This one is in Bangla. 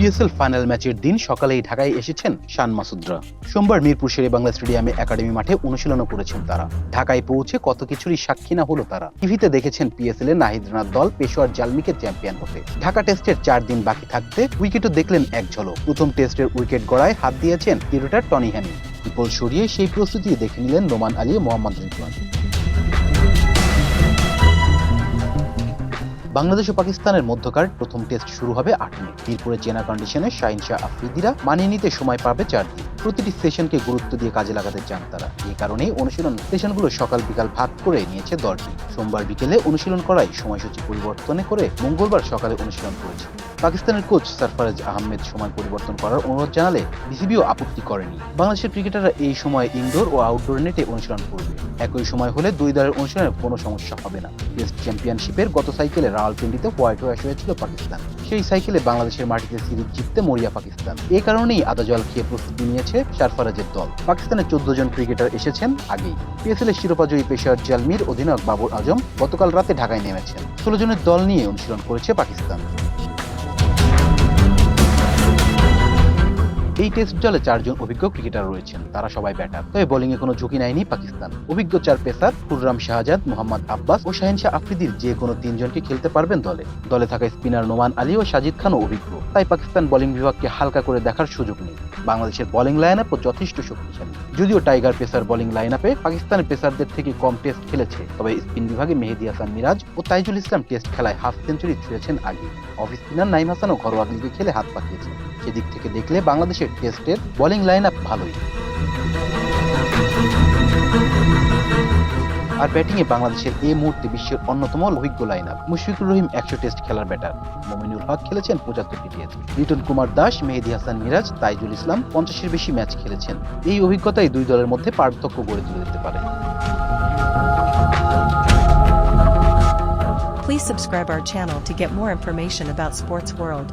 পিএসএল ফাইনাল ম্যাচের দিন সকালেই ঢাকায় এসেছেন শান মাসুদরা। সোমবার মিরপুর শেরেবাংলা স্টেডিয়ামে একাডেমি মাঠে অনুশীলনও করেছেন তারা। ঢাকায় পৌঁছে কত কিছুরই সাক্ষী না হলো তারা। টিভিতে দেখেছেন পিএসএল এর নাহিদ রানার দল পেশোয়ার জালমিকে চ্যাম্পিয়ন হতে। ঢাকা টেস্টের 4 দিন বাকি থাকতে উইকেটও দেখলেন এক ঝলক। প্রথম টেস্টের উইকেট গড়ায় হাত দিয়েছেন ক্রিকেটার টনি হ্যামি। বিপল সরিয়ে সেই প্রস্তুতি দেখে নিলেন নোমান আলী ও মোহাম্মদ রিজওয়ান। বাংলাদেশ ও পাকিস্তানের মধ্যকার প্রথম টেস্ট শুরু হবে 8 মে। মিরপুরে চেনা কন্ডিশনে শাহিন শাহ আফ্রিদিরা মানিয়ে নিতে সময় পাবে 4 দিন। প্রতিটি সেশনকে গুরুত্ব দিয়ে কাজে লাগাতে চান তারা। এই কারণেই অনুশীলন সেশনগুলো সকাল বিকাল ভাগ করে নিয়েছে দলটি। সোমবার বিকেলে অনুশীলন করায় সময়সূচি পরিবর্তন করে মঙ্গলবার সকালে অনুশীলন করেছে। পাকিস্তানের কোচ সরফরাজ আহমেদ সময় পরিবর্তন করার অনুরোধ জানালে বিসিবিও আপত্তি করেনি। বাংলাদেশের ক্রিকেটাররা এই সময় ইনডোর ও আউটডোর নেটে অনুশীলন করবে। একই সময় হলে দুই দলের অনুশীলনের কোনো সমস্যা হবে না। টেস্ট চ্যাম্পিয়নশিপের গত সাইকেলে রাওয়ালপিন্ডিতে হোয়াইট ওয়াশ হয়েছিল পাকিস্তান। সেই সাইকেলে বাংলাদেশের মাটিতে সিরিজ জিততে মরিয়া পাকিস্তান। এই কারণেই আদা জল খেয়ে প্রস্তুতি নিয়েছে সরফরাজের দল। পাকিস্তানের 14 জন ক্রিকেটার এসেছেন আগেই। পিএসএল এর শিরোপাজয়ী পেশোয়ার জালমির অধিনায়ক বাবর আজম গতকাল রাতে ঢাকায় নেমেছেন। 16 জনের দল নিয়ে অনুশীলন করেছে পাকিস্তান। এই টেস্ট দলে 4 জন অভিজ্ঞ ক্রিকেটার রয়েছেন, তারা সবাই ব্যাটার। তবে বোলিং এ কোনো ঝুঁকি নেয়নি পাকিস্তান। অভিজ্ঞ 4 পেসার খুররাম শাহজাদ, মোহাম্মদ আব্বাস ও শাহিন শাহ আফ্রিদির যে কোনো 3 জনকে খেলতে পারবেন দলে। দলে থাকা স্পিনার নোমান আলী ও সাজিদ খানও অভিজ্ঞ। তাই পাকিস্তান বোলিং বিভাগকে হালকা করে দেখার সুযোগ নেই। বাংলাদেশের বোলিং লাইন আপও যথেষ্ট শক্তিশালী। যদিও টাইগার পেসার বোলিং লাইন আপে পাকিস্তানের পেসারদের থেকে কম টেস্ট খেলেছে, তবে স্পিন বিভাগে মেহেদী হাসান মিরাজ ও তাইজুল ইসলাম টেস্ট খেলায় হাফ সেঞ্চুরি ছুঁয়েছেন আগে। অফ স্পিনার নাইম হাসানও ঘরোয়া লিগে খেলে হাত পাকিয়েছেন। সেদিক থেকে দেখলে বাংলাদেশের টেস্টের বোলিং লাইন আপ ভালোই। আর ব্যাটিংয়ে বাংলাদেশের এই মুহূর্তে বিশ্বের অন্যতম অভিজ্ঞ line up. Mushfiqur Rahim 100 test খেলার ব্যাটার। মমিনুল হক খেলেছেন 75টি টেস্ট। লিটন কুমার দাস, মেহেদী হাসান মিরাজ, তাইজুল ইসলাম 50-এর বেশি ম্যাচ খেলেছেন। এই অভিজ্ঞতাই দুই দলের মধ্যে পার্থক্য গড়ে তুলে দিতে পারে। Please subscribe our channel to get more information about sports world.